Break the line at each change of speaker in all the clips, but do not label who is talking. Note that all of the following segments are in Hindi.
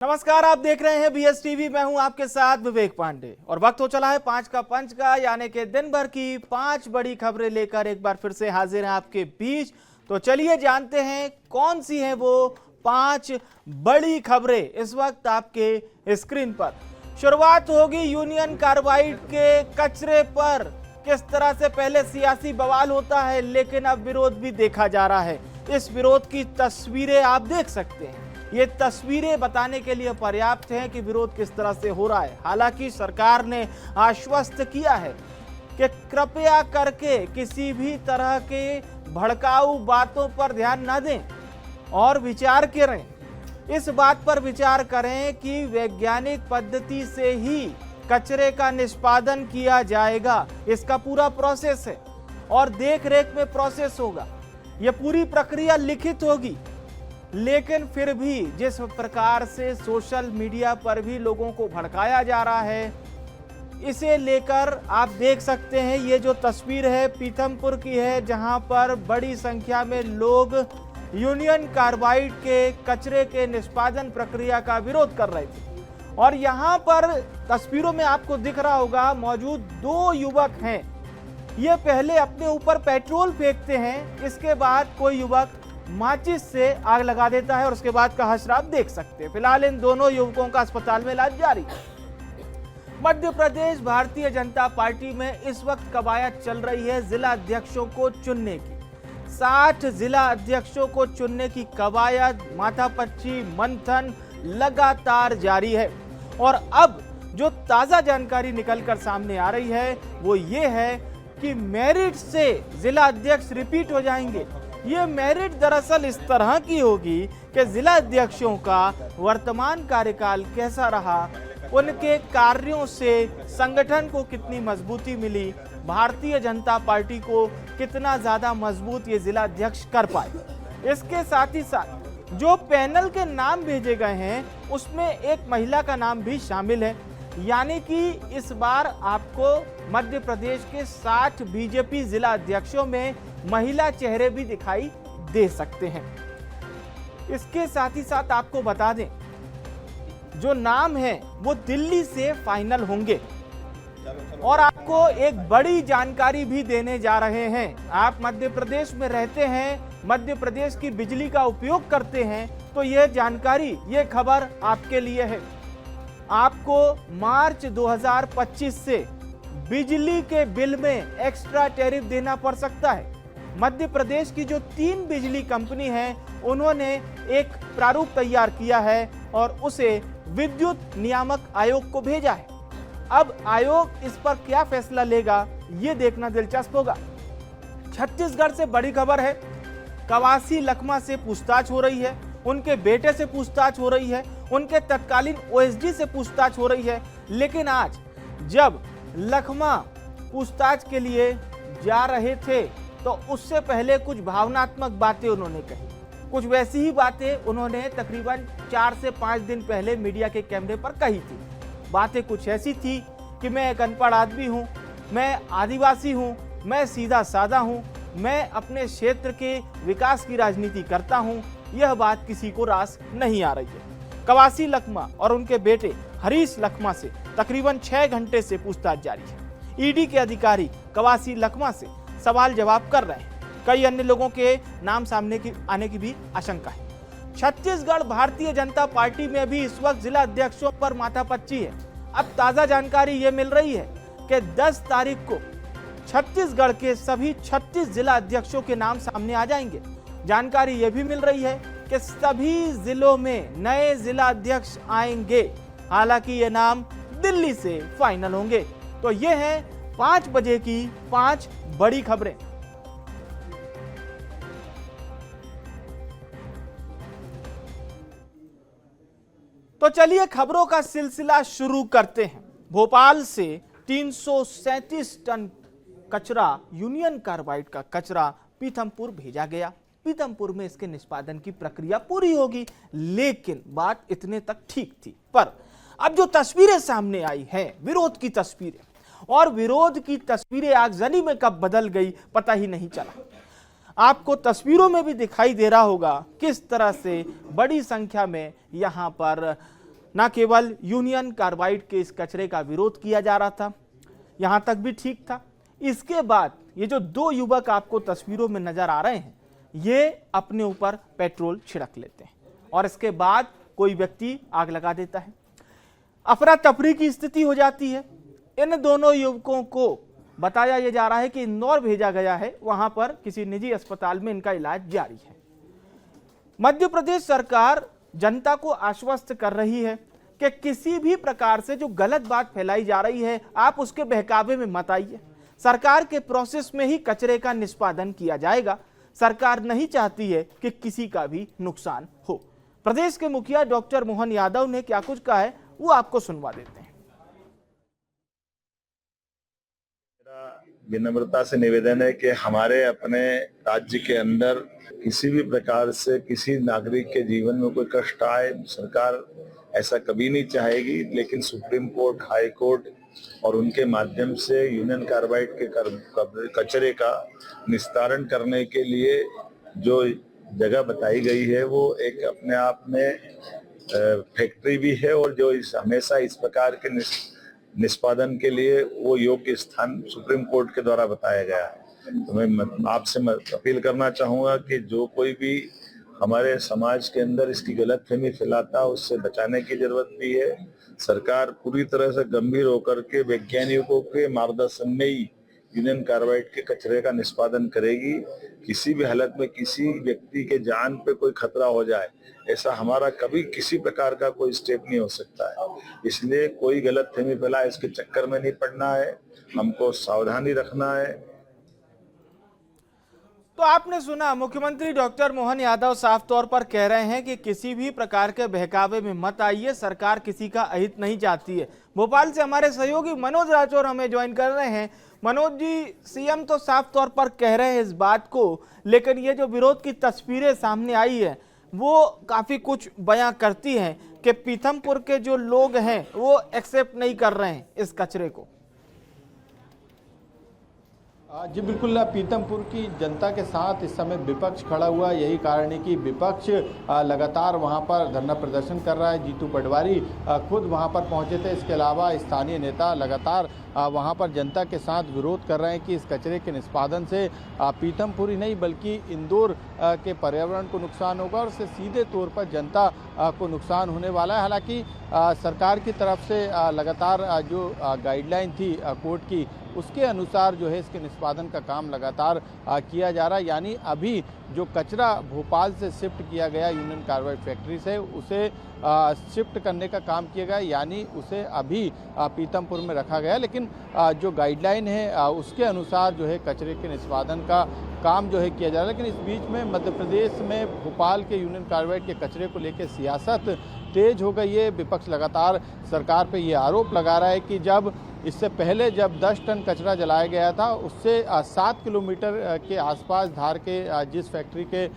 नमस्कार, आप देख रहे हैं बीएस टीवी। मैं हूं आपके साथ विवेक पांडे और वक्त हो चला है 5 का पंच का, यानी कि दिन भर की 5 बड़ी खबरें लेकर एक बार फिर से हाजिर हैं आपके बीच। तो चलिए जानते हैं कौन सी हैं वो 5 बड़ी खबरें इस वक्त आपके स्क्रीन पर। शुरुआत होगी यूनियन कार्बाइड के कचरे पर। किस तरह से पहले सियासी बवाल होता है, लेकिन अब विरोध भी देखा जा रहा है। इस विरोध की तस्वीरें आप देख सकते हैं। ये तस्वीरें बताने के लिए पर्याप्त हैं कि विरोध किस तरह से हो रहा है। हालांकि सरकार ने आश्वस्त किया है कि कृपया करके किसी भी तरह के भड़काऊ बातों पर ध्यान न दें और विचार करें। इस बात पर विचार करें कि वैज्ञानिक पद्धति से ही कचरे का निष्पादन किया जाएगा। इसका पूरा प्रोसेस है और देख रेख में प्रोसेस होगा। यह पूरी प्रक्रिया लिखित होगी। लेकिन फिर भी जिस प्रकार से सोशल मीडिया पर भी लोगों को भड़काया जा रहा है, इसे लेकर आप देख सकते हैं। ये जो तस्वीर है पीथमपुर की है, जहां पर बड़ी संख्या में लोग यूनियन कार्बाइड के कचरे के निष्पादन प्रक्रिया का विरोध कर रहे थे। और यहां पर तस्वीरों में आपको दिख रहा होगा मौजूद 2 युवक हैं। ये पहले अपने ऊपर पेट्रोल फेंकते हैं, इसके बाद कोई युवक माचिस से आग लगा देता है और उसके बाद का हश्र आप देख सकते हैं। फिलहाल इन दोनों युवकों का अस्पताल में इलाज जारी है। मध्य प्रदेश भारतीय जनता पार्टी में इस वक्त कवायद चल रही है जिला अध्यक्षों को चुनने की। 60 जिला अध्यक्षों को चुनने की कवायद, माथापच्ची मंथन लगातार जारी है। और अब जो ताजा जानकारी निकलकर सामने आ रही है वो ये है कि मेरिट से जिला अध्यक्ष रिपीट हो जाएंगे। ये मेरिट दरअसल इस तरह की होगी कि जिला अध्यक्षों का वर्तमान कार्यकाल कैसा रहा, उनके कार्यों से संगठन को कितनी मजबूती मिली, भारतीय जनता पार्टी को कितना ज्यादा मजबूत ये जिला अध्यक्ष कर पाए। इसके साथ ही साथ जो पैनल के नाम भेजे गए हैं उसमें एक महिला का नाम भी शामिल है। यानी कि इस बार आपको मध्य प्रदेश के 60 बीजेपी जिला अध्यक्षों में महिला चेहरे भी दिखाई दे सकते हैं। इसके साथ ही साथ आपको बता दें, जो नाम है वो दिल्ली से फाइनल होंगे। और आपको एक बड़ी जानकारी भी देने जा रहे हैं। आप मध्य प्रदेश में रहते हैं, मध्य प्रदेश की बिजली का उपयोग करते हैं, तो यह जानकारी, ये खबर आपके लिए है। आपको मार्च 2025 से बिजली के बिल में एक्स्ट्रा टैरिफ देना पड़ सकता है। मध्य प्रदेश की जो 3 बिजली कंपनी हैं, उन्होंने एक प्रारूप तैयार किया है और उसे विद्युत नियामक आयोग को भेजा है। अब आयोग इस पर क्या फैसला लेगा, ये देखना दिलचस्प होगा। छत्तीसगढ़ से बड़ी खबर है। कवासी लखमा से पूछताछ हो रही है, उनके बेटे से पूछताछ हो रही है, उनके तत्कालीन ओएसडी से पूछताछ हो रही है। लेकिन आज जब लखमा पूछताछ के लिए जा रहे थे तो उससे पहले कुछ भावनात्मक बातें उन्होंने कही। कुछ वैसी ही बातें उन्होंने तकरीबन 4 से 5 दिन पहले मीडिया के कैमरे पर कही थी। बातें कुछ ऐसी थी कि मैं एक अनपढ़ आदमी हूं, मैं आदिवासी हूं, मैं सीधा साधा हूं, मैं अपने क्षेत्र के विकास की राजनीति करता हूं। यह बात किसी को रास नहीं आ रही है। कवासी लखमा और उनके बेटे हरीश लखमा से तकरीबन 6 घंटे से पूछताछ जारी है। ईडी के अधिकारी कवासी लखमा से सवाल जवाब कर रहे हैं। कई अन्य लोगों के नाम सामने आने की भी आशंका है। छत्तीसगढ़ भारतीय जनता पार्टी में भी इस वक्त जिला अध्यक्षों पर माथापच्ची है। अब ताजा जानकारी यह मिल रही है कि 10 तारीख को छत्तीसगढ़ के सभी 36 जिला अध्यक्षों के नाम सामने आ जाएंगे। जानकारी यह भी मिल रही है कि सभी जिलों में नए जिला अध्यक्ष आएंगे। हालांकि ये नाम दिल्ली से फाइनल होंगे। तो ये है 5 बजे की 5 बड़ी खबरें। तो चलिए खबरों का सिलसिला शुरू करते हैं। भोपाल से 337 टन कचरा, यूनियन कार्बाइड का कचरा पीथमपुर भेजा गया। पीथमपुर में इसके निष्पादन की प्रक्रिया पूरी होगी। लेकिन बात इतने तक ठीक थी, पर अब जो तस्वीरें सामने आई हैं, विरोध की तस्वीरें, और विरोध की तस्वीरें आगजनी में कब बदल गई पता ही नहीं चला। आपको तस्वीरों में भी दिखाई दे रहा होगा किस तरह से बड़ी संख्या में यहाँ पर न केवल यूनियन कार्बाइड के इस कचरे का विरोध किया जा रहा था, यहां तक भी ठीक था। इसके बाद ये जो दो युवक आपको तस्वीरों में नजर आ रहे हैं, ये अपने ऊपर पेट्रोल छिड़क लेते हैं और इसके बाद कोई व्यक्ति आग लगा देता है। अफरा तफरी की स्थिति हो जाती है। इन दोनों युवकों को बताया यह जा रहा है कि इंदौर भेजा गया है, वहां पर किसी निजी अस्पताल में इनका इलाज जारी है। मध्य प्रदेश सरकार जनता को आश्वस्त कर रही है कि किसी भी प्रकार से जो गलत बात फैलाई जा रही है, आप उसके बहकावे में मत आइए। सरकार के प्रोसेस में ही कचरे का निष्पादन किया जाएगा। सरकार नहीं चाहती है कि किसी का भी नुकसान हो। प्रदेश के मुखिया डॉक्टर मोहन यादव ने क्या कुछ कहा है, वो आपको सुनवा देते हैं।
विनम्रता से निवेदन है कि हमारे अपने राज्य के अंदर किसी भी प्रकार से किसी नागरिक के जीवन में कोई कष्ट आए, सरकार ऐसा कभी नहीं चाहेगी। लेकिन सुप्रीम कोर्ट, हाई कोर्ट और उनके माध्यम से यूनियन कार्बाइड के कचरे का निस्तारण करने के लिए जो जगह बताई गई है, वो एक अपने आप में फैक्ट्री भी है और जो हमेशा इस प्रकार के निष्पादन के लिए वो योग्य स्थान सुप्रीम कोर्ट के द्वारा बताया गया है। तो मैं आपसे अपील करना चाहूंगा कि जो कोई भी हमारे समाज के अंदर इसकी गलतफहमी फैलाता, उससे बचाने की जरूरत भी है। सरकार पूरी तरह से गंभीर होकर के वैज्ञानिकों के मार्गदर्शन में ही यूनियन कार्बाइड के कचरे का निष्पादन करेगी। किसी भी हालत में किसी व्यक्ति के जान पे कोई खतरा हो जाए, ऐसा हमारा कभी किसी प्रकार का कोई स्टेप नहीं हो सकता है। इसलिए कोई गलतफहमी फैलाए, इसके चक्कर में नहीं पड़ना है, हमको सावधानी रखना है।
तो आपने सुना, मुख्यमंत्री डॉक्टर मोहन यादव साफ तौर पर कह रहे हैं कि किसी भी प्रकार के बहकावे में मत आइए, सरकार किसी का अहित नहीं चाहती है। भोपाल से हमारे सहयोगी मनोज राठौर हमें ज्वाइन कर रहे हैं। मनोज जी, सीएम तो साफ तौर पर कह रहे हैं इस बात को, लेकिन ये जो विरोध की तस्वीरें सामने आई है वो काफी कुछ बयां करती हैं कि पीथमपुर के जो लोग हैं वो एक्सेप्ट नहीं कर रहे हैं इस कचरे को।
जी बिल्कुल, पीथमपुर की जनता के साथ इस समय विपक्ष खड़ा हुआ। यही कारण है कि विपक्ष लगातार वहां पर धरना प्रदर्शन कर रहा है। जीतू पटवारी खुद वहां पर पहुंचे थे। इसके अलावा स्थानीय नेता लगातार वहां पर जनता के साथ विरोध कर रहे हैं कि इस कचरे के निष्पादन से पीथमपुर ही नहीं बल्कि इंदौर के पर्यावरण को नुकसान होगा और इससे सीधे तौर पर जनता को नुकसान होने वाला है। हालांकि सरकार की तरफ से लगातार जो गाइडलाइन थी कोर्ट की, उसके अनुसार जो है इसके निष्पादन का काम लगातार किया जा रहा है। यानी अभी जो कचरा भोपाल से शिफ्ट किया गया यूनियन कार्बाइड फैक्ट्री से, उसे शिफ्ट करने का काम किया गया, यानी उसे अभी पीथमपुर में रखा गया। लेकिन जो गाइडलाइन है उसके अनुसार जो है कचरे के निष्पादन का काम जो है किया जा रहा है। लेकिन इस बीच में मध्य प्रदेश में भोपाल के यूनियन कार्बाइड के कचरे को लेकर सियासत तेज हो गई है। विपक्ष लगातार सरकार पे ये आरोप लगा रहा है कि जब इससे पहले जब 10 टन कचरा जलाया गया था, उससे 7 किलोमीटर के आसपास धार के जिस फैक्ट्री के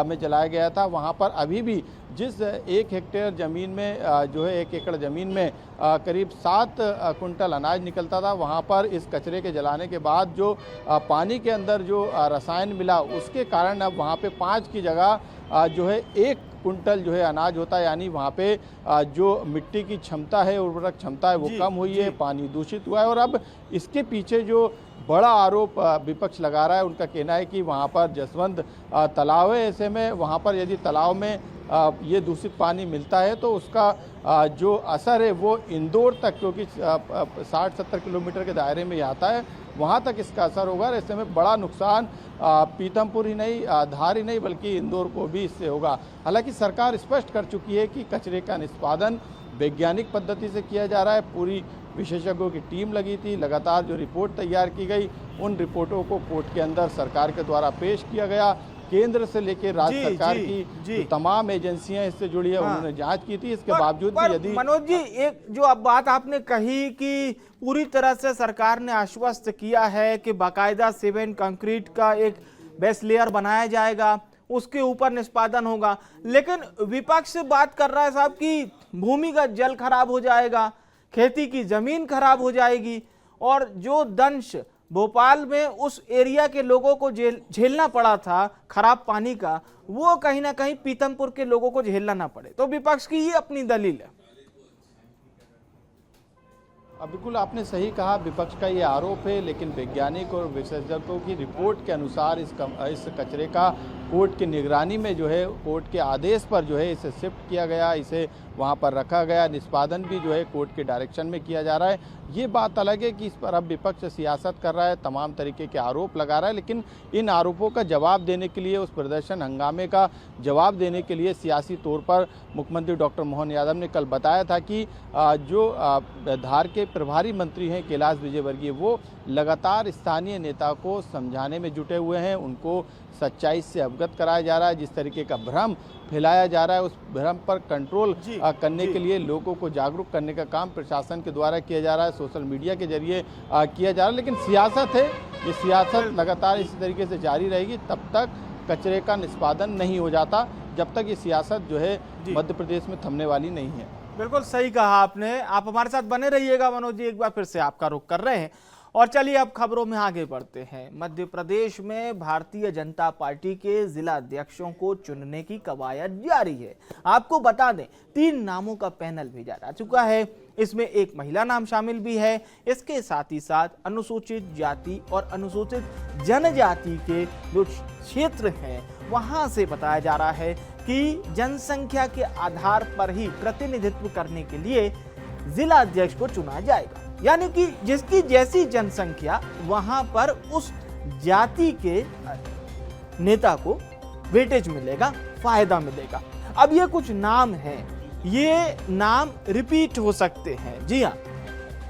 में जलाया गया था, वहाँ पर अभी भी जिस 1 हेक्टेयर ज़मीन में जो है 1 एकड़ ज़मीन में करीब 7 कुंटल अनाज निकलता था, वहाँ पर इस कचरे के जलाने के बाद जो पानी के अंदर जो रसायन मिला, उसके कारण अब वहाँ पे 5 की जगह जो है 1 कुंटल जो है अनाज होता है। यानी वहाँ पे जो मिट्टी की क्षमता है, उर्वरक क्षमता है, वो कम हुई है, पानी दूषित हुआ है। और अब इसके पीछे जो बड़ा आरोप विपक्ष लगा रहा है, उनका कहना है कि वहाँ पर जसवंत तालाब है, ऐसे में वहाँ पर यदि तालाब में ये दूषित पानी मिलता है तो उसका जो असर है वो इंदौर तक, क्योंकि 60-70 किलोमीटर के दायरे में आता है, वहाँ तक इसका असर होगा। और ऐसे में बड़ा नुकसान पीथमपुर ही नहीं, धार ही नहीं बल्कि इंदौर को भी इससे होगा। हालांकि सरकार स्पष्ट कर चुकी है कि कचरे का निष्पादन वैज्ञानिक पद्धति से किया जा रहा है। पूरी विशेषज्ञों की टीम लगी थी, लगातार जो रिपोर्ट तैयार की गई, उन रिपोर्टों को कोर्ट के अंदर सरकार के द्वारा पेश किया गया। केंद्र से लेकर राज्य सरकार की तमाम एजेंसियां इससे जुड़ी है, उन्होंने जांच की थी। इसके बावजूद भी यदि
मनोज जी, एक जो अब बात आपने कही कि पूरी तरह से सरकार ने आश्वस्त किया है कि बाकायदा सीमेंट कंक्रीट का एक बेस लेयर बनाया जाएगा, उसके ऊपर निष्पादन होगा, लेकिन विपक्ष से बात कर रहा है साहब कि भूमिगत जल खराब हो जाएगा, खेती की जमीन खराब हो जाएगी, और जो दंश भोपाल में उस एरिया के लोगों को झेलना पड़ा था खराब पानी का, वो कहीं ना कहीं पीथमपुर के लोगों को झेलना ना पड़े। तो विपक्ष की ये अपनी दलील है।
बिल्कुल आपने सही कहा, विपक्ष का ये आरोप है, लेकिन वैज्ञानिक और विशेषज्ञों की रिपोर्ट के अनुसार इस कचरे का कोर्ट की निगरानी में जो है, कोर्ट के आदेश पर जो है इसे शिफ्ट किया गया, इसे वहाँ पर रखा गया, निष्पादन भी जो है कोर्ट के डायरेक्शन में किया जा रहा है। ये बात अलग है कि इस पर अब विपक्ष सियासत कर रहा है, तमाम तरीके के आरोप लगा रहा है, लेकिन इन आरोपों का जवाब देने के लिए, उस प्रदर्शन हंगामे का जवाब देने के लिए सियासी तौर पर मुख्यमंत्री डॉक्टर मोहन यादव ने कल बताया था कि जो धार के प्रभारी मंत्री हैं कैलाश विजयवर्गीय, वो लगातार स्थानीय नेता को समझाने में जुटे हुए हैं, उनको सच्चाई से अवगत कराया जा रहा है। जिस तरीके का भ्रम फैलाया जा रहा है, उस भ्रम पर कंट्रोल करने के लिए लोगों को जागरूक करने का काम प्रशासन के द्वारा किया जा रहा है, सोशल मीडिया के जरिए किया जा रहा है। लेकिन सियासत है, ये सियासत लगातार इसी तरीके से जारी रहेगी तब तक कचरे का निष्पादन नहीं हो जाता, जब तक ये सियासत जो है मध्य प्रदेश में थमने वाली नहीं है।
बिल्कुल सही कहा आपने। आप हमारे साथ बने रहिएगा मनोज जी, एक बार फिर से आपका रुख कर रहे हैं। और चलिए अब खबरों में आगे बढ़ते हैं। मध्य प्रदेश में भारतीय जनता पार्टी के जिला अध्यक्षों को चुनने की कवायद जारी है। आपको बता दें, 3 नामों का पैनल भेजा जा चुका है। इसमें एक महिला नाम शामिल भी है। इसके साथ ही साथ अनुसूचित जाति और अनुसूचित जनजाति के जो क्षेत्र हैं, वहां से बताया जा रहा है कि जनसंख्या के आधार पर ही प्रतिनिधित्व करने के लिए जिला अध्यक्ष को चुना जाएगा। यानी कि जिसकी जैसी जनसंख्या, वहां पर उस जाति के नेता को वेटेज मिलेगा, फायदा मिलेगा। अब ये कुछ नाम हैं, ये नाम रिपीट हो सकते हैं। जी हाँ,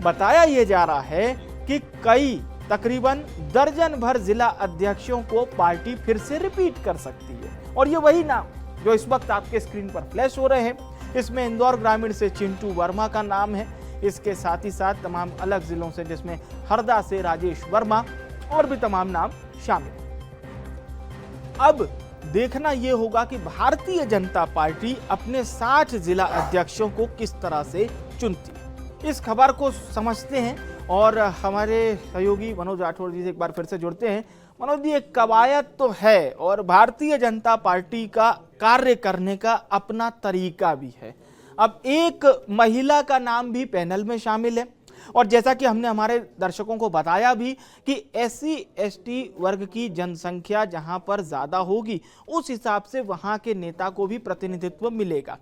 बताया ये जा रहा है कि कई तकरीबन दर्जन भर जिला अध्यक्षों को पार्टी फिर से रिपीट कर सकती है। और ये वही नाम जो इस वक्त आपके स्क्रीन पर फ्लैश हो रहे हैं। इसमें इंदौर ग्रामीण से चिंटू वर्मा का नाम है। इसके साथ ही साथ तमाम अलग जिलों से, जिसमें हरदा से राजेश वर्मा और भी तमाम नाम शामिल हैं। अब देखना यह होगा कि भारतीय जनता पार्टी अपने 60 जिला अध्यक्षों को किस तरह से चुनती है। इस खबर को समझते हैं और हमारे सहयोगी मनोज राठौर जी से एक बार फिर से जुड़ते हैं। मनोज जी, एक कवायद तो है और भारतीय जनता पार्टी का कार्य करने का अपना तरीका भी है। अब एक महिला का नाम भी पैनल में शामिल है और जैसा कि हमने हमारे दर्शकों को बताया भी कि SC ST वर्ग की जनसंख्या जहां पर ज्यादा होगी, उस हिसाब से वहां के नेता को भी प्रतिनिधित्व मिलेगा।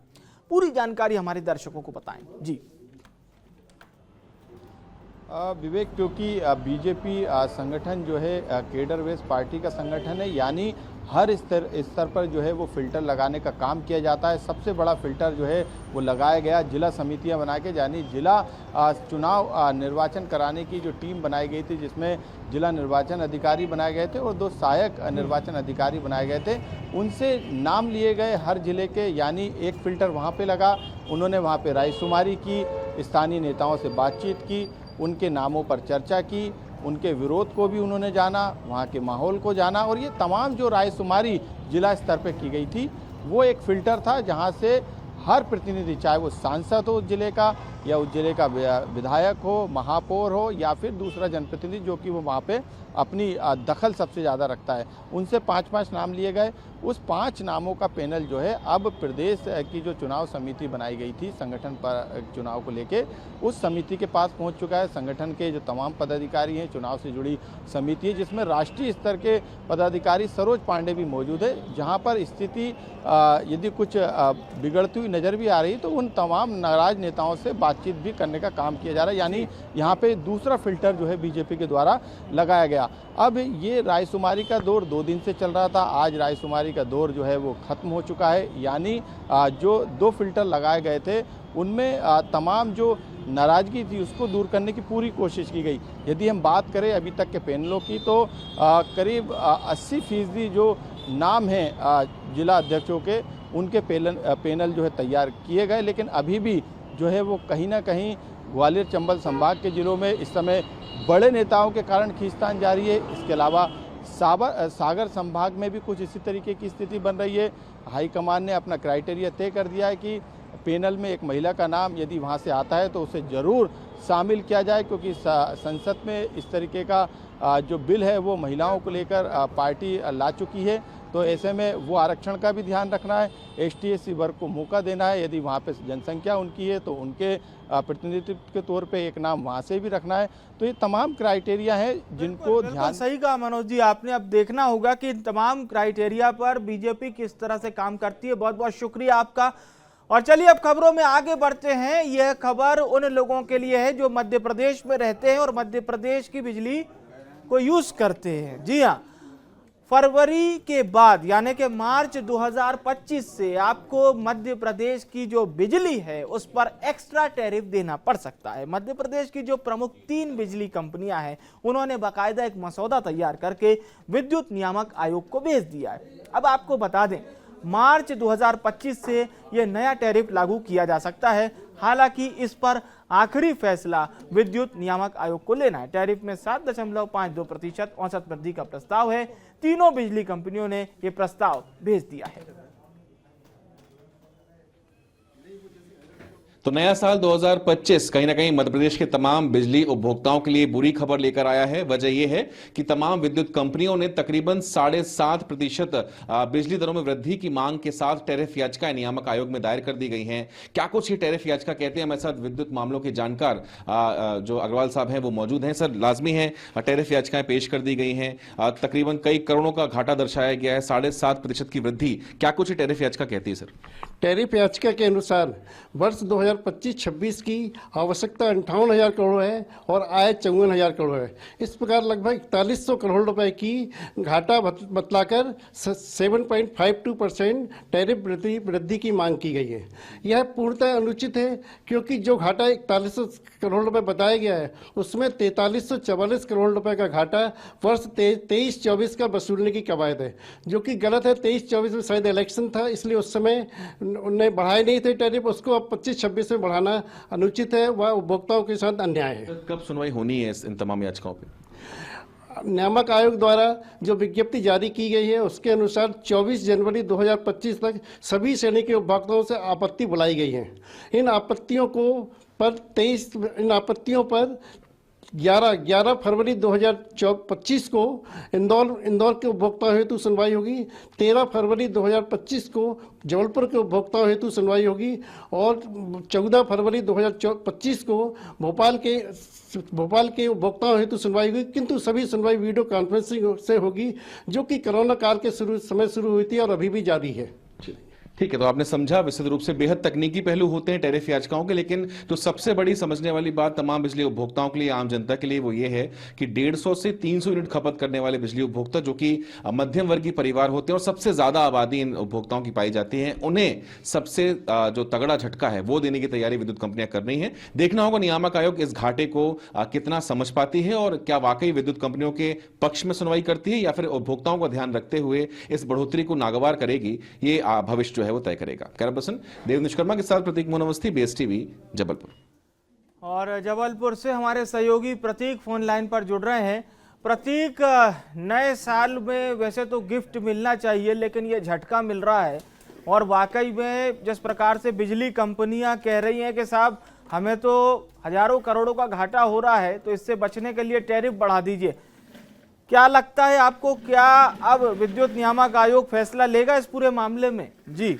पूरी जानकारी हमारे दर्शकों को बताएं जी।
विवेक, क्योंकि बीजेपी संगठन जो है केडर बेस पार्टी का संगठन है, यानी हर स्तर पर जो है वो फिल्टर लगाने का काम किया जाता है। सबसे बड़ा फिल्टर जो है वो लगाया गया जिला समितियां बना के, यानी जिला चुनाव निर्वाचन कराने की जो टीम बनाई गई थी, जिसमें जिला निर्वाचन अधिकारी बनाए गए थे और 2 सहायक निर्वाचन अधिकारी बनाए गए थे। उनसे नाम लिए गए हर जिले के, यानी एक फिल्टर वहाँ पे लगा। उन्होंने वहाँ पे रायशुमारी की, स्थानीय नेताओं से बातचीत की, उनके नामों पर चर्चा की, उनके विरोध को भी उन्होंने जाना, वहाँ के माहौल को जाना। और ये तमाम जो रायशुमारी जिला स्तर पे की गई थी, वो एक फ़िल्टर था जहाँ से हर प्रतिनिधि, चाहे वो सांसद हो जिले का या उस जिले का विधायक हो, महापौर हो या फिर दूसरा जनप्रतिनिधि जो कि वो वहाँ पे अपनी दखल सबसे ज़्यादा रखता है, उनसे 5-5 नाम लिए गए। उस 5 नामों का पैनल जो है अब प्रदेश की जो चुनाव समिति बनाई गई थी संगठन पर चुनाव को लेके, उस समिति के पास पहुंच चुका है। संगठन के जो तमाम पदाधिकारी हैं, चुनाव से जुड़ी समिति है जिसमें राष्ट्रीय स्तर के पदाधिकारी सरोज पांडे भी मौजूद है, जहां पर स्थिति यदि कुछ बिगड़ती हुई नज़र भी आ रही तो उन तमाम नाराज नेताओं से बातचीत भी करने का काम किया जा रहा है। यानी यहाँ पे दूसरा फिल्टर जो है बीजेपी के द्वारा लगाया गया। अब ये रायशुमारी का दौर 2 दिन से चल रहा था, आज रायशुमारी का दौर जो है वो ख़त्म हो चुका है। यानी जो 2 फिल्टर लगाए गए थे उनमें तमाम जो नाराज़गी थी उसको दूर करने की पूरी कोशिश की गई। यदि हम बात करें अभी तक के पैनलों की तो करीब 80% जो नाम हैं जिला अध्यक्षों के, उनके पैनल जो है तैयार किए गए, लेकिन अभी भी जो है वो कहीं ना कहीं ग्वालियर चंबल संभाग के जिलों में इस समय बड़े नेताओं के कारण खींचतान जारी है। इसके अलावा सागर संभाग में भी कुछ इसी तरीके की स्थिति बन रही है। हाईकमान ने अपना क्राइटेरिया तय कर दिया है कि पैनल में एक महिला का नाम यदि वहां से आता है तो उसे ज़रूर शामिल किया जाए, क्योंकि संसद में इस तरीके का जो बिल है वो महिलाओं को लेकर पार्टी ला चुकी है। तो ऐसे में वो आरक्षण का भी ध्यान रखना है, ST/SC वर्ग को मौका देना है, यदि वहाँ पे जनसंख्या उनकी है तो उनके प्रतिनिधित्व के तौर पे एक नाम वहाँ से भी रखना है। तो ये तमाम क्राइटेरिया हैं जिनको ध्यान।
सही कहा मनोज जी आपने। अब देखना होगा कि इन तमाम क्राइटेरिया पर बीजेपी किस तरह से काम करती है। बहुत बहुत शुक्रिया आपका। और चलिए अब खबरों में आगे बढ़ते हैं। यह खबर उन लोगों के लिए है जो मध्य प्रदेश में रहते हैं और मध्य प्रदेश की बिजली को यूज करते हैं। जी हाँ, फरवरी के बाद यानी कि मार्च 2025 से आपको मध्य प्रदेश की जो बिजली है उस पर एक्स्ट्रा टैरिफ देना पड़ सकता है। मध्य प्रदेश की जो प्रमुख 3 बिजली कंपनियां हैं उन्होंने बाकायदा एक मसौदा तैयार करके विद्युत नियामक आयोग को भेज दिया है। अब आपको बता दें, मार्च 2025 से यह नया टैरिफ लागू किया जा सकता है। हालांकि इस पर आखिरी फैसला विद्युत नियामक आयोग को लेना है। टैरिफ में 7.52% औसत वृद्धि का प्रस्ताव है। तीनों बिजली कंपनियों ने यह प्रस्ताव भेज दिया है।
तो नया साल 2025 कहीं ना कहीं मध्य प्रदेश के तमाम बिजली उपभोक्ताओं के लिए बुरी खबर लेकर आया है। वजह यह है कि तमाम विद्युत कंपनियों ने तकरीबन 7.5% बिजली दरों में वृद्धि की मांग के साथ टैरिफ याचिकाएं नियामक आयोग में दायर कर दी गई हैं। क्या कुछ ये टैरिफ याचिका कहते हैं, हमारे साथ विद्युत मामलों के जानकार जो अग्रवाल साहब हैं वो मौजूद हैं। सर, लाजमी है टैरिफ याचिकाएं पेश कर दी गई हैं, तकरीबन कई करोड़ों का घाटा दर्शाया गया है, 7.5% की वृद्धि। क्या कुछ ये टैरिफ याचिका कहती है? सर,
टैरिफ याचिका के अनुसार वर्ष 2025-26 की आवश्यकता 58,000 करोड़ है और आय 54,000 करोड़ है। इस प्रकार लगभग 4100 करोड़ रुपए की घाटा बतलाकर 7.52% टैरिफ वृद्धि की मांग की गई है। यह पूर्णतः अनुचित है क्योंकि जो घाटा 4100 करोड़ रुपए बताया गया है उसमें 4344 करोड़ रुपए का घाटा वर्ष 23-24 का वसूलने की कवायद है, जो कि गलत है। 23-24 में शायद इलेक्शन था, इसलिए उस समय उन्होंने बढ़ाए नहीं थे टैरिफ, उसको अब 25-26 में बढ़ाना अनुचित है, वह उपभोक्ताओं के साथ अन्याय है।
कब सुनवाई होनी है इन तमाम याचिकाओं पे?
नियामक आयोग द्वारा जो विज्ञप्ति जारी की गई है उसके अनुसार 24 जनवरी 2025 तक सभी श्रेणी के उपभोक्ताओं से आपत्ति बुलाई गई है। इन आपत्तियों पर 11 फरवरी 2025 को इंदौर के उपभोक्ताओं हेतु सुनवाई होगी। 13 फरवरी 2025 को जबलपुर के उपभोक्ताओं हेतु सुनवाई होगी और 14 फरवरी 2025 को भोपाल के उपभोक्ताओं हेतु सुनवाई होगी। किंतु सभी सुनवाई वीडियो कॉन्फ्रेंसिंग से होगी, जो कि कोरोना काल के समय शुरू हुई थी और अभी भी जारी है।
ठीक है, तो आपने समझा विस्तृत रूप से। बेहद तकनीकी पहलू होते हैं टैरिफ याचिकाओं के, लेकिन जो सबसे बड़ी समझने वाली बात तमाम बिजली उपभोक्ताओं के लिए, आम जनता के लिए, वो ये है कि 150 से 300 यूनिट खपत करने वाले बिजली उपभोक्ता जो कि मध्यम वर्गीय परिवार होते हैं और सबसे ज्यादा आबादी इन उपभोक्ताओं की पाई जाती है, उन्हें सबसे जो तगड़ा झटका है वो देने की तैयारी विद्युत कंपनियां कर रही हैं। देखना होगा नियामक आयोग इस घाटे को कितना समझ पाती है और क्या वाकई विद्युत कंपनियों के पक्ष में सुनवाई करती है या फिर उपभोक्ताओं का ध्यान रखते हुए इस बढ़ोतरी को नागवार करेगी। ये भविष्य जो है वो तय करेगा। कैमरापर्सन देव निष्कर्मा के साथ प्रतीक मोनवस्थी, BSTV, जबलपुर।
और जबलपुर से हमारे सहयोगी प्रतीक फोन लाइन पर जुड़ रहे हैं। प्रतीक, नए साल में वैसे तो गिफ्ट मिलना चाहिए लेकिन ये झटका मिल रहा है और वाकई में जिस प्रकार से बिजली कंपनियां कह रही हैं कि साहब हमें तो हजारों करोड़ों का घाटा हो रहा है, तो इससे बचने के लिए टैरिफ बढ़ा दीजिए। क्या लगता है आपको, क्या अब विद्युत नियामक आयोग फैसला लेगा इस पूरे मामले में? जी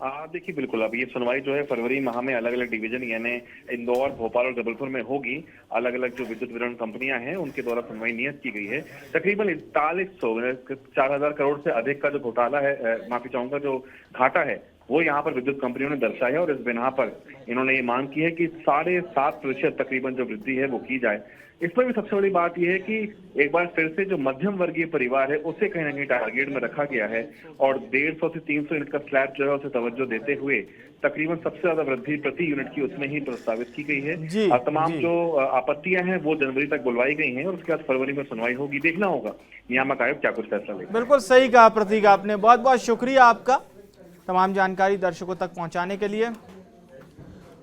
देखिए, बिल्कुल अब ये सुनवाई जो है फरवरी माह में अलग अलग डिवीजन यानी इंदौर, भोपाल और जबलपुर में होगी। अलग अलग जो विद्युत वितरण कंपनियां हैं उनके द्वारा सुनवाई नियत की गई है। तकरीबन 4,000 करोड़ से अधिक का जो घोटाला है, माफी चाहूंगा, जो घाटा है वो यहाँ पर विद्युत कंपनियों ने दर्शाया है और इस बिना पर इन्होंने ये मांग की है कि 7.5% तकरीबन जो वृद्धि है वो की जाए। इसमें भी सबसे बड़ी बात यह है कि एक बार फिर से जो मध्यम वर्गीय परिवार है उसे कहीं ना कहीं टारगेट में रखा गया है और 150 से 300 यूनिट का स्लैब जो है उसे तवज्जो देते हुए तकरीबन सबसे ज्यादा वृद्धि प्रति यूनिट की उसमें ही प्रस्तावित की गई है। तमाम जो आपत्तियां हैं वो जनवरी तक बुलवाई गई हैं और उसके बाद फरवरी में सुनवाई होगी। देखना होगा नियामक आयोग क्या कुछ फैसला लेगा।
बिल्कुल सही कहा प्रतीक आपने, बहुत बहुत शुक्रिया आपका तमाम जानकारी दर्शकों तक पहुंचाने के लिए।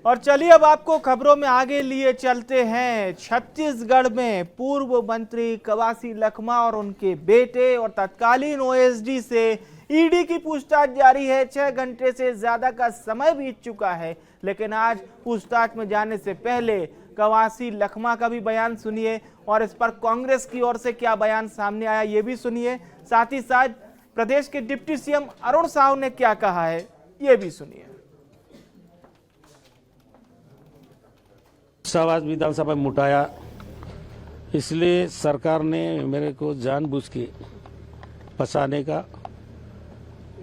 और चलिए अब आपको खबरों में आगे लिए चलते हैं। छत्तीसगढ़ में पूर्व मंत्री कवासी लखमा और उनके बेटे और तत्कालीन OSD से ईडी की पूछताछ जारी है। 6 घंटे से ज्यादा का समय बीत चुका है, लेकिन आज पूछताछ में जाने से पहले कवासी लखमा का भी बयान सुनिए और इस पर कांग्रेस की ओर से क्या बयान सामने आया ये भी सुनिए। साथ ही साथ प्रदेश के डिप्टी सीएम अरुण साहू ने क्या कहा है, ये भी सुनिए।
आवाज विधानसभा में उठाया, इसलिए सरकार ने मेरे को जानबूझ के फंसाने का,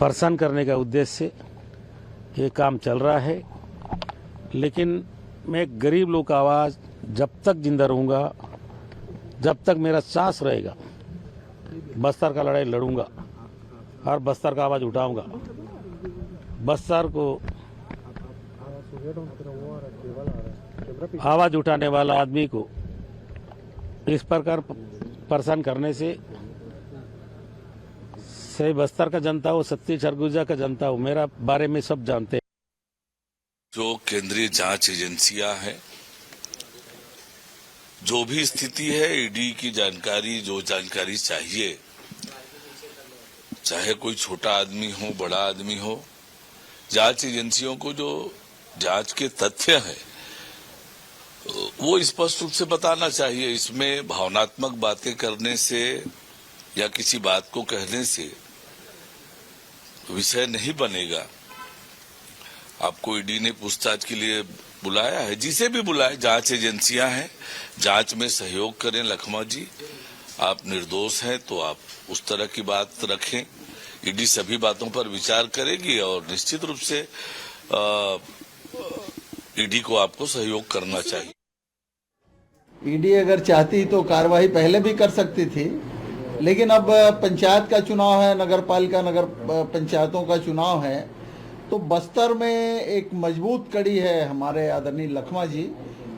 परेशान करने का उद्देश्य से ये काम चल रहा है। लेकिन मैं गरीब लोग का आवाज जब तक जिंदा रहूंगा, जब तक मेरा सांस रहेगा, बस्तर का लड़ाई लड़ूंगा और बस्तर का आवाज उठाऊंगा। बस्तर को आवाज उठाने वाला आदमी को इस प्रकार परेशान करने से बस्तर का जनता हो, सत्ती सरगुजा का जनता हो, मेरा बारे में सब जानते हैं।
जो केंद्रीय जांच एजेंसियां हैं, जो भी स्थिति है, ईडी की जानकारी, जो जानकारी चाहिए, चाहे कोई छोटा आदमी हो, बड़ा आदमी हो, जांच एजेंसियों को जो जांच के तथ्य है वो स्पष्ट रूप से बताना चाहिए। इसमें भावनात्मक बातें करने से या किसी बात को कहने से विषय नहीं बनेगा। आपको ईडी ने पूछताछ के लिए बुलाया है, जिसे भी बुलाए, जांच एजेंसियां हैं, जांच में सहयोग करें। लखमा जी, आप निर्दोष हैं तो आप उस तरह की बात रखें। ईडी सभी बातों पर विचार करेगी और निश्चित रूप से ईडी को आपको सहयोग करना चाहिए।
ईडी अगर चाहती तो कार्रवाई पहले भी कर सकती थी, लेकिन अब पंचायत का चुनाव है, नगर पालिका, नगर पंचायतों का चुनाव है, तो बस्तर में एक मजबूत कड़ी है हमारे आदरणीय लखमा जी,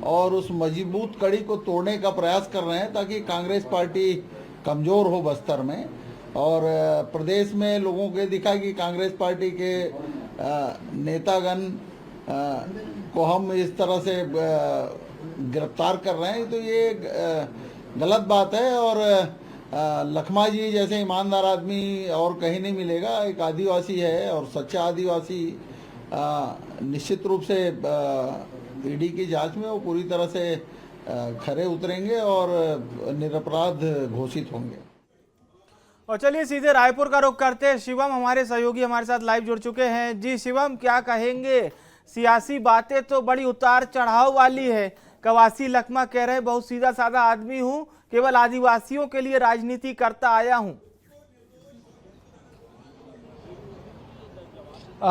और उस मजबूत कड़ी को तोड़ने का प्रयास कर रहे हैं ताकि कांग्रेस पार्टी कमजोर हो बस्तर में, और प्रदेश में लोगों को दिखा कि कांग्रेस पार्टी के नेतागण को हम इस तरह से गिरफ्तार कर रहे हैं, तो ये गलत बात है। और लखमा जी जैसे ईमानदार आदमी और कहीं नहीं मिलेगा। एक आदिवासी है और सच्चा आदिवासी, निश्चित रूप से ईडी की जांच में वो पूरी तरह से खरे उतरेंगे और निरपराध घोषित होंगे।
और चलिए सीधे रायपुर का रुख करते हैं। शिवम हमारे सहयोगी हमारे साथ लाइव जुड़ चुके हैं। जी शिवम, क्या कहेंगे? सियासी बातें तो बड़ी उतार चढ़ाव वाली है। कवासी लखमा कह रहे बहुत सीधा साधा आदमी हूं, केवल आदिवासियों के लिए राजनीति करता आया हूं।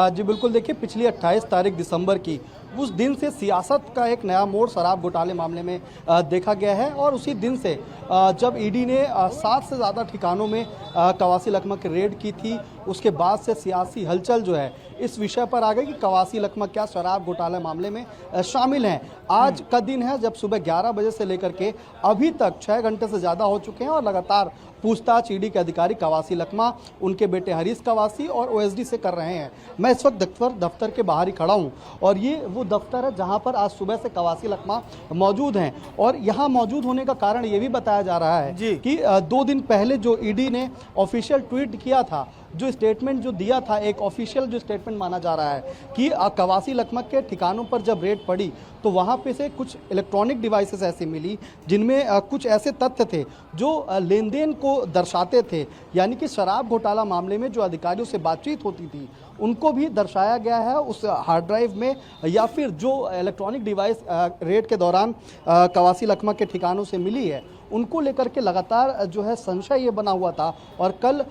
जी बिल्कुल, देखिए पिछली 28 तारीख दिसंबर की उस दिन से सियासत का एक नया मोड़ शराब घोटाले मामले में देखा गया है, और उसी दिन से जब ईडी ने 7 से ज़्यादा ठिकानों में कवासी लखमा की रेड की थी, उसके बाद से सियासी हलचल जो है इस विषय पर आ गई कि कवासी लखमा क्या शराब घोटाले मामले में शामिल हैं। आज का दिन है जब सुबह 11 बजे से लेकर के अभी तक 6 घंटे से ज़्यादा हो चुके हैं और लगातार पूछताछ ईडी के अधिकारी कवासी लखमा, उनके बेटे हरीश कवासी और ओएसडी से कर रहे हैं। मैं इस वक्त दफ्तर के बाहर ही खड़ा हूं, और ये वो दफ्तर है जहां पर आज सुबह से कवासी लखमा मौजूद हैं। और यहां मौजूद होने का कारण ये भी बताया जा रहा है कि 2 दिन पहले जो ईडी ने ऑफिशियल ट्वीट किया था, जो स्टेटमेंट जो दिया था, एक ऑफिशियल जो स्टेटमेंट माना जा रहा है कि कवासी लखमा के ठिकानों पर जब रेड पड़ी तो वहाँ पे से कुछ इलेक्ट्रॉनिक डिवाइसेस ऐसी मिली जिनमें कुछ ऐसे तथ्य थे जो लेन देन को दर्शाते थे, यानी कि शराब घोटाला मामले में जो अधिकारियों से बातचीत होती थी उनको भी दर्शाया गया है उस हार्ड ड्राइव में, या फिर जो इलेक्ट्रॉनिक डिवाइस रेड के दौरान कवासी लखमा के ठिकानों से मिली है उनको लेकर के लगातार जो है संशय ये बना हुआ था। और कल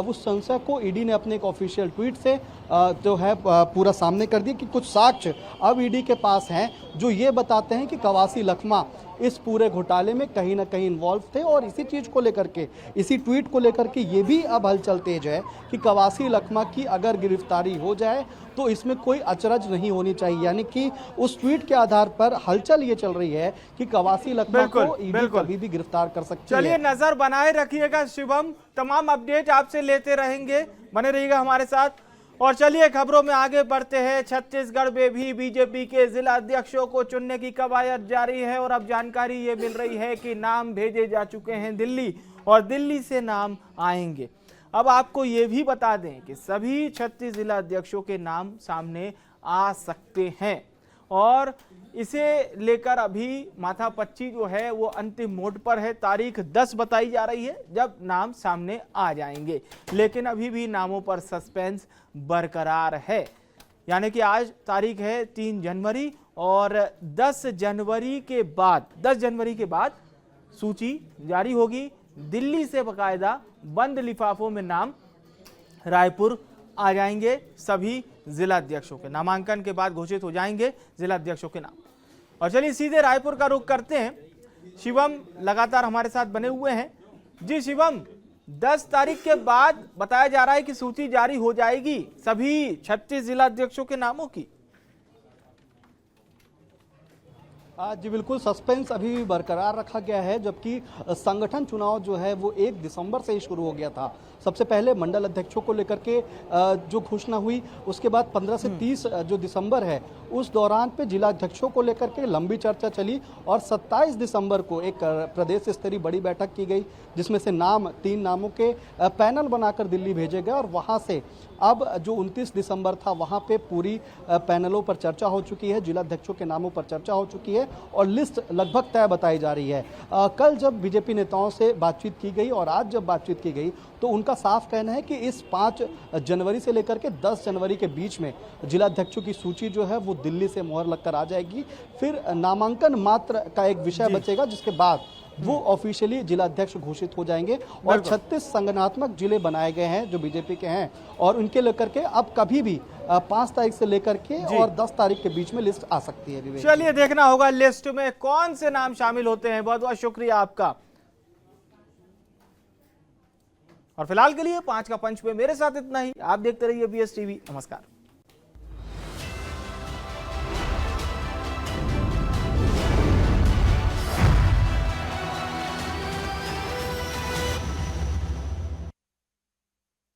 उस संशय को ईडी ने अपने एक ऑफिशियल ट्वीट से जो है पूरा सामने कर दिया कि कुछ साक्ष्य अब ईडी के पास हैं जो ये बताते हैं कि कवासी लखमा इस पूरे घोटाले में कहीं ना कहीं इन्वॉल्व थे। और इसी चीज़ को लेकर के, इसी ट्वीट को लेकर के ये भी अब हलचल तेज है कि कवासी लखमा की अगर गिरफ्तारी हो जाए तो इसमें कोई अचरज नहीं होनी चाहिए, यानी कि उस ट्वीट के आधार पर हलचल ये चल रही है कि कवासी लखमा को ईडी कभी भी गिरफ्तार कर सकती है।
चलिए नजर बनाए रखिएगा शिवम, तमाम अपडेट आपसे लेते रहेंगे, बने रहिएगा हमारे साथ। और चलिए खबरों में आगे बढ़ते हैं। छत्तीसगढ़ में भी बीजेपी के जिला अध्यक्षों को चुनने की कवायद जारी है और अब जानकारी ये मिल रही है कि नाम भेजे जा चुके हैं दिल्ली, और दिल्ली से नाम आएंगे। अब आपको ये भी बता दें कि सभी 36 जिला अध्यक्षों के नाम सामने आ सकते हैं, और इसे लेकर अभी माथापच्ची जो है वो अंतिम मोड पर है। तारीख 10 बताई जा रही है जब नाम सामने आ जाएंगे, लेकिन अभी भी नामों पर सस्पेंस बरकरार है। यानी कि आज तारीख है 3 जनवरी और 10 जनवरी के बाद सूची जारी होगी। दिल्ली से बकायदा बंद लिफाफों में नाम रायपुर आ जाएंगे। सभी जिलाध्यक्षों के नामांकन के बाद घोषित हो जाएंगे जिलाध्यक्षों के नाम। और चलिए सीधे रायपुर का रुख करते हैं। शिवम लगातार हमारे साथ बने हुए हैं। जी शिवम, 10 तारीख के बाद बताया जा रहा है कि सूची जारी हो जाएगी सभी 36 जिलाध्यक्षों के नामों की।
जी बिल्कुल, सस्पेंस अभी भी बरकरार रखा गया है, जबकि संगठन चुनाव जो है वो 1 दिसंबर से ही शुरू हो गया था। सबसे पहले मंडल अध्यक्षों को लेकर के जो घोषणा हुई, उसके बाद 15 से 30 जो दिसंबर है उस दौरान पे जिला अध्यक्षों को लेकर के लंबी चर्चा चली और 27 दिसंबर को एक प्रदेश स्तरीय बड़ी बैठक की गई, जिसमें से 3 नामों के पैनल बनाकर दिल्ली भेजे गए और वहां से अब जो 29 दिसंबर था वहां पे पूरी पैनलों पर चर्चा हो चुकी है, जिला अध्यक्षों के नामों पर चर्चा हो चुकी है और लिस्ट लगभग तय बताई जा रही है। कल जब बीजेपी नेताओं से बातचीत की गई और आज जब बातचीत की गई तो उनका साफ कहना है कि इस 5 जनवरी से लेकर के 10 जनवरी के बीच में जिलाध्यक्षों की सूची जो है वो दिल्ली से मोहर लगकर आ जाएगी। फिर नामांकन मात्र का एक विषय बचेगा, जिसके बाद वो ऑफिशियली जिलाध्यक्ष घोषित हो जाएंगे। और 36 संगठनात्मक जिले बनाए गए हैं जो बीजेपी के हैं और उनके लेकर के अब कभी भी 5 तारीख से लेकर के और 10 तारीख के बीच में लिस्ट आ सकती है।
चलिए देखना होगा लिस्ट में कौन से नाम शामिल होते हैं। बहुत बहुत शुक्रिया आपका। और फिलहाल के लिए 5 का पंच में मेरे साथ इतना ही। आप देखते रहिए BS TV। नमस्कार।